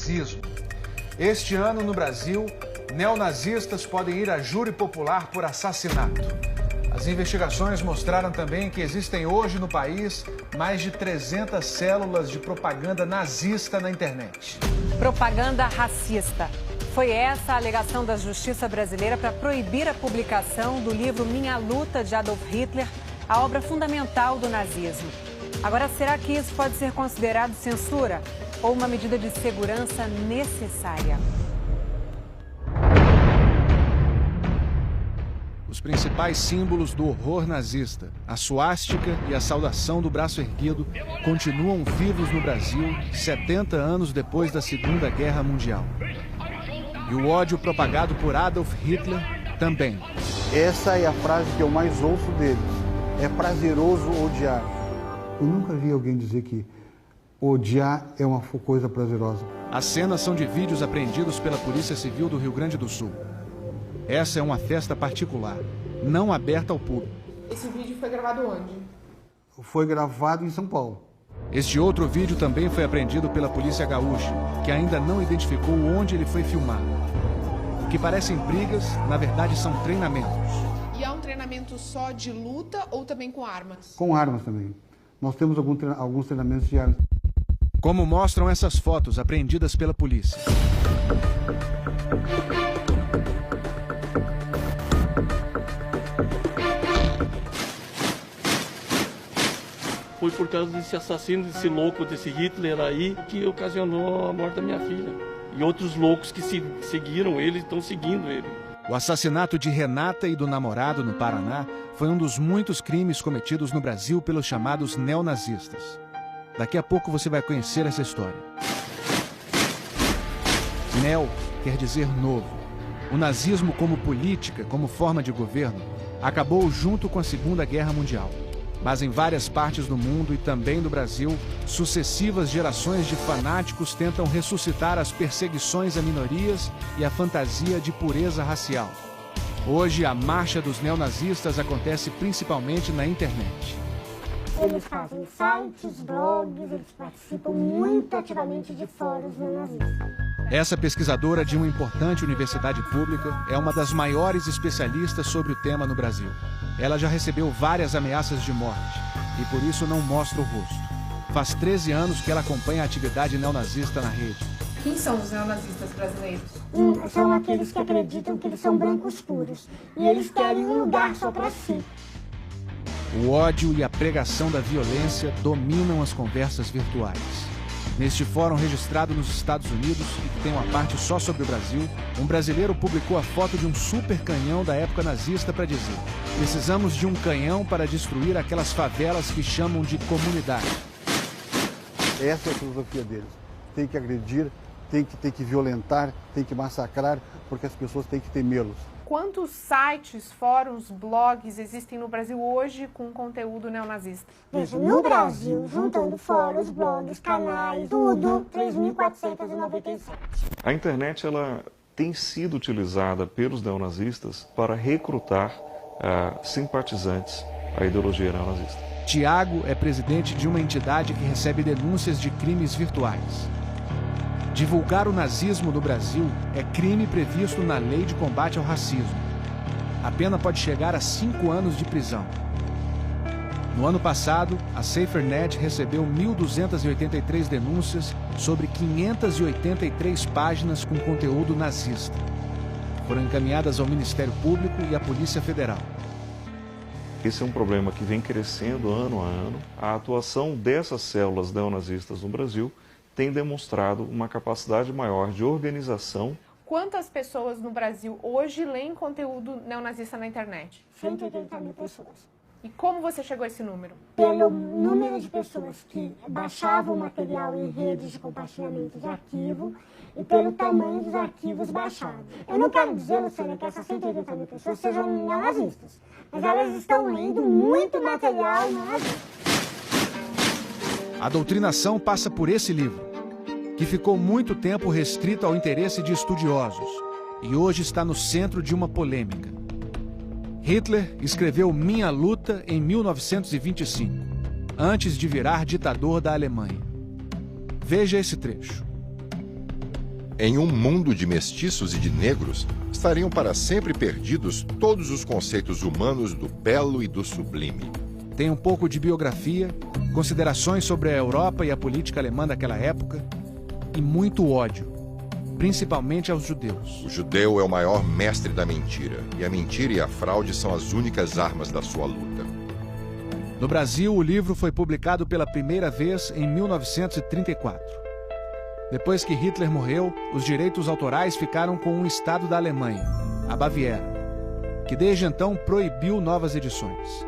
nazismo. Este ano, no Brasil, neonazistas podem ir a júri popular por assassinato. As investigações mostraram também que existem hoje no país mais de 300 células de propaganda nazista na internet. Propaganda racista. Foi essa a alegação da Justiça brasileira para proibir a publicação do livro Minha Luta, de Adolf Hitler, a obra fundamental do nazismo. Agora, será que isso pode ser considerado censura ou uma medida de segurança necessária? Os principais símbolos do horror nazista, a suástica e a saudação do braço erguido, continuam vivos no Brasil 70 anos depois da Segunda Guerra Mundial. E o ódio propagado por Adolf Hitler também. Essa é a frase que eu mais ouço deles. É prazeroso odiar. Eu nunca vi alguém dizer que odiar é uma coisa prazerosa. As cenas são de vídeos apreendidos pela Polícia Civil do Rio Grande do Sul. Essa é uma festa particular, não aberta ao público. Esse vídeo foi gravado onde? Foi gravado em São Paulo. Este outro vídeo também foi apreendido pela Polícia Gaúcha, que ainda não identificou onde ele foi filmado. O que parecem brigas, na verdade, são treinamentos. E há um treinamento só de luta ou também com armas? Com armas também. Nós temos alguns treinamentos de armas. Como mostram essas fotos apreendidas pela polícia. Foi por causa desse assassino, desse louco, desse Hitler aí, que ocasionou a morte da minha filha. E outros loucos que seguiram ele, estão seguindo ele. O assassinato de Renata e do namorado no Paraná foi um dos muitos crimes cometidos no Brasil pelos chamados neonazistas. Daqui a pouco você vai conhecer essa história. Neo quer dizer novo. O nazismo como política, como forma de governo, acabou junto com a Segunda Guerra Mundial. Mas em várias partes do mundo e também do Brasil, sucessivas gerações de fanáticos tentam ressuscitar as perseguições a minorias e a fantasia de pureza racial. Hoje, a marcha dos neonazistas acontece principalmente na internet. Eles fazem sites, blogs, eles participam muito ativamente de fóruns neonazistas. Essa pesquisadora de uma importante universidade pública é uma das maiores especialistas sobre o tema no Brasil. Ela já recebeu várias ameaças de morte e por isso não mostra o rosto. Faz 13 anos que ela acompanha a atividade neonazista na rede. Quem são os neonazistas brasileiros? São aqueles que acreditam que eles são brancos puros e eles querem um lugar só para si. O ódio e a pregação da violência dominam as conversas virtuais. Neste fórum registrado nos Estados Unidos e que tem uma parte só sobre o Brasil, um brasileiro publicou a foto de um super canhão da época nazista para dizer: precisamos de um canhão para destruir aquelas favelas que chamam de comunidade. Essa é a filosofia deles. Tem que agredir, tem que violentar, tem que massacrar, porque as pessoas têm que temê-los. Quantos sites, fóruns, blogs existem no Brasil hoje com conteúdo neonazista? Veja, no Brasil, juntando fóruns, blogs, canais, tudo, 3.497. A internet ela tem sido utilizada pelos neonazistas para recrutar simpatizantes à ideologia neonazista. Tiago é presidente de uma entidade que recebe denúncias de crimes virtuais. Divulgar o nazismo no Brasil é crime previsto na Lei de Combate ao Racismo. A pena pode chegar a 5 anos de prisão. No ano passado, a SaferNet recebeu 1.283 denúncias sobre 583 páginas com conteúdo nazista. Foram encaminhadas ao Ministério Público e à Polícia Federal. Esse é um problema que vem crescendo ano a ano. A atuação dessas células neonazistas no Brasil tem demonstrado uma capacidade maior de organização. Quantas pessoas no Brasil hoje leem conteúdo neonazista na internet? 180 mil pessoas. E como você chegou a esse número? Pelo número de pessoas que baixavam o material em redes de compartilhamento de arquivo e pelo tamanho dos arquivos baixados. Eu não quero dizer, Luciana, que essas 180 mil pessoas sejam neonazistas, mas elas estão lendo muito material neonazista. A doutrinação passa por esse livro, que ficou muito tempo restrito ao interesse de estudiosos e hoje está no centro de uma polêmica. Hitler escreveu Minha Luta em 1925, antes de virar ditador da Alemanha. Veja esse trecho. Em um mundo de mestiços e de negros, estariam para sempre perdidos todos os conceitos humanos do belo e do sublime. Tem um pouco de biografia, considerações sobre a Europa e a política alemã daquela época e muito ódio, principalmente aos judeus. O judeu é o maior mestre da mentira, e a mentira e a fraude são as únicas armas da sua luta. No Brasil, o livro foi publicado pela primeira vez em 1934. Depois que Hitler morreu, os direitos autorais ficaram com um estado da Alemanha, a Baviera, que desde então proibiu novas edições.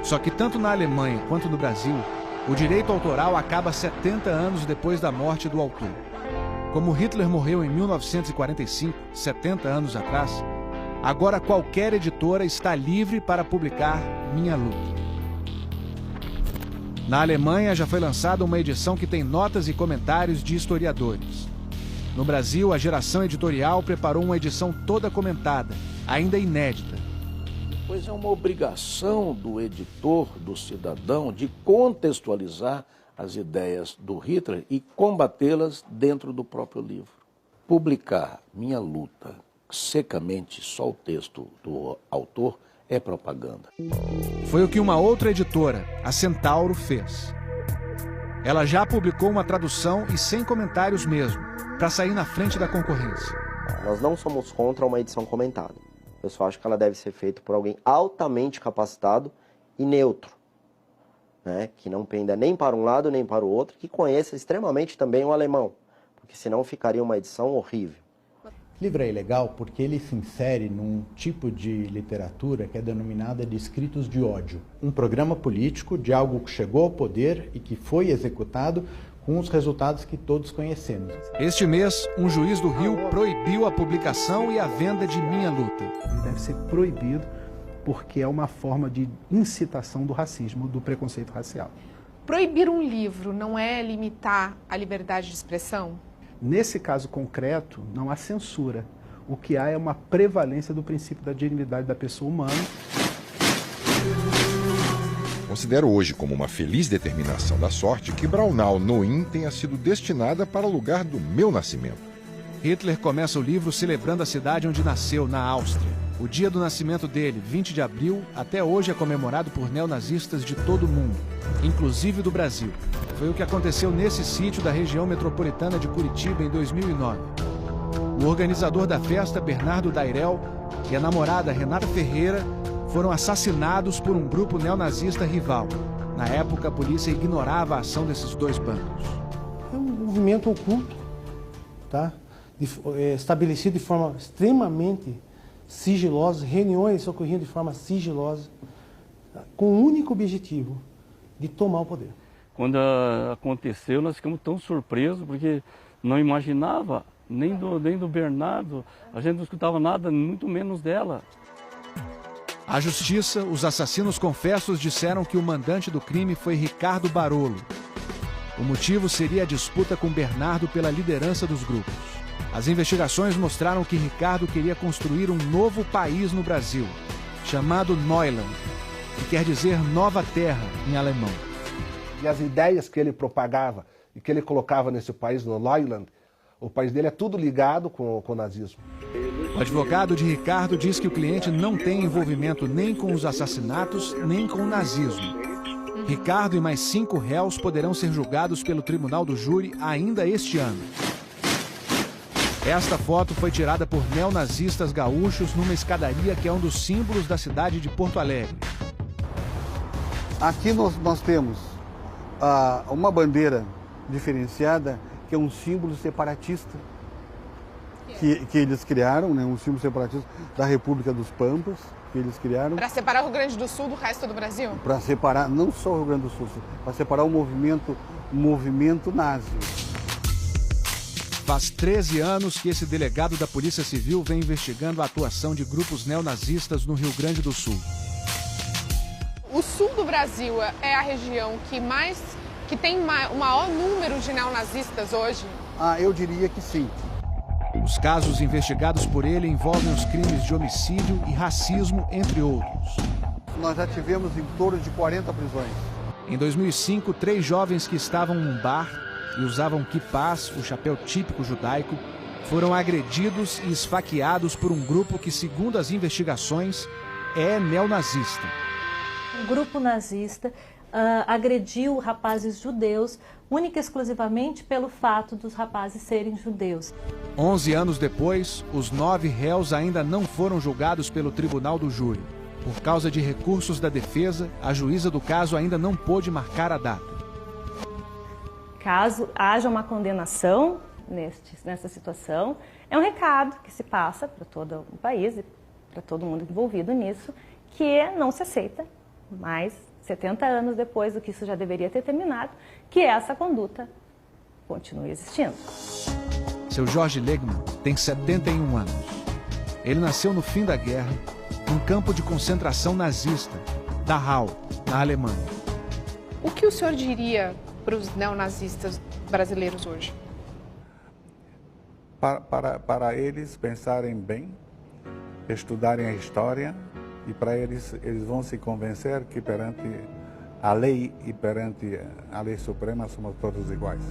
Só que tanto na Alemanha quanto no Brasil, o direito autoral acaba 70 anos depois da morte do autor. Como Hitler morreu em 1945, 70 anos atrás, agora qualquer editora está livre para publicar Minha Luta. Na Alemanha já foi lançada uma edição que tem notas e comentários de historiadores. No Brasil, a Geração Editorial preparou uma edição toda comentada, ainda inédita. Pois é uma obrigação do editor, do cidadão, de contextualizar as ideias do Hitler e combatê-las dentro do próprio livro. Publicar Minha Luta secamente, só o texto do autor, é propaganda. Foi o que uma outra editora, a Centauro, fez. Ela já publicou uma tradução e sem comentários mesmo, para sair na frente da concorrência. Nós não somos contra uma edição comentada. Eu só acho que ela deve ser feita por alguém altamente capacitado e neutro, né? Que não penda nem para um lado nem para o outro, que conheça extremamente também o alemão, porque senão ficaria uma edição horrível. O livro é ilegal porque ele se insere num tipo de literatura que é denominada de escritos de ódio. Um programa político de algo que chegou ao poder e que foi executado com os resultados que todos conhecemos. Este mês, um juiz do Rio proibiu a publicação e a venda de Minha Luta. Ele deve ser proibido porque é uma forma de incitação do racismo, do preconceito racial. Proibir um livro não é limitar a liberdade de expressão? Nesse caso concreto, não há censura. O que há é uma prevalência do princípio da dignidade da pessoa humana. Considero hoje como uma feliz determinação da sorte que Braunau Noim tenha sido destinada para o lugar do meu nascimento. Hitler começa o livro celebrando a cidade onde nasceu, na Áustria. O dia do nascimento dele, 20 de abril, até hoje é comemorado por neonazistas de todo o mundo, inclusive do Brasil. Foi o que aconteceu nesse sítio da região metropolitana de Curitiba em 2009. O organizador da festa, Bernardo Dairel, e a namorada Renata Ferreira foram assassinados por um grupo neonazista rival. Na época, a polícia ignorava a ação desses dois bandos. É um movimento oculto, tá? Estabelecido de forma extremamente sigilosa, reuniões ocorriam de forma sigilosa, com o único objetivo de tomar o poder. Quando aconteceu, nós ficamos tão surpresos, porque não imaginava, nem do Bernardo, a gente não escutava nada, muito menos dela. À justiça, os assassinos confessos disseram que o mandante do crime foi Ricardo Barolo. O motivo seria a disputa com Bernardo pela liderança dos grupos. As investigações mostraram que Ricardo queria construir um novo país no Brasil, chamado Neuland, que quer dizer Nova Terra em alemão. E as ideias que ele propagava e que ele colocava nesse país, no Neuland, o país dele é tudo ligado com o nazismo. O advogado de Ricardo diz que o cliente não tem envolvimento nem com os assassinatos, nem com o nazismo. Ricardo e mais 5 réus poderão ser julgados pelo tribunal do júri ainda este ano. Esta foto foi tirada por neonazistas gaúchos numa escadaria que é um dos símbolos da cidade de Porto Alegre. Aqui nós temos uma bandeira diferenciada, que é um símbolo separatista que eles criaram, né? Um símbolo separatista da República dos Pampas, que eles criaram. Para separar o Rio Grande do Sul do resto do Brasil? Para separar, não só o Rio Grande do Sul, para separar o movimento nazi. Faz 13 anos que esse delegado da Polícia Civil vem investigando a atuação de grupos neonazistas no Rio Grande do Sul. O sul do Brasil é a região que tem o maior número de neonazistas hoje? Eu diria que sim. Os casos investigados por ele envolvem os crimes de homicídio e racismo, entre outros. Nós já tivemos em torno de 40 prisões. Em 2005, 3 jovens que estavam num bar e usavam quipás, o chapéu típico judaico, foram agredidos e esfaqueados por um grupo que, segundo as investigações, é neonazista. Um grupo nazista agrediu rapazes judeus, única e exclusivamente pelo fato dos rapazes serem judeus. 11 anos depois, os 9 réus ainda não foram julgados pelo Tribunal do Júri. Por causa de recursos da defesa, a juíza do caso ainda não pôde marcar a data. Caso haja uma condenação nessa situação, é um recado que se passa para todo o país e para todo mundo envolvido nisso, que não se aceita mais 70 anos depois do que isso já deveria ter terminado, que essa conduta continue existindo. Seu Jorge Legman tem 71 anos. Ele nasceu no fim da guerra, num campo de concentração nazista, Dachau, na Alemanha. O que o senhor diria para os neonazistas brasileiros hoje? Para eles pensarem bem, estudarem a história, e para eles vão se convencer que perante a lei e perante a lei suprema somos todos iguais.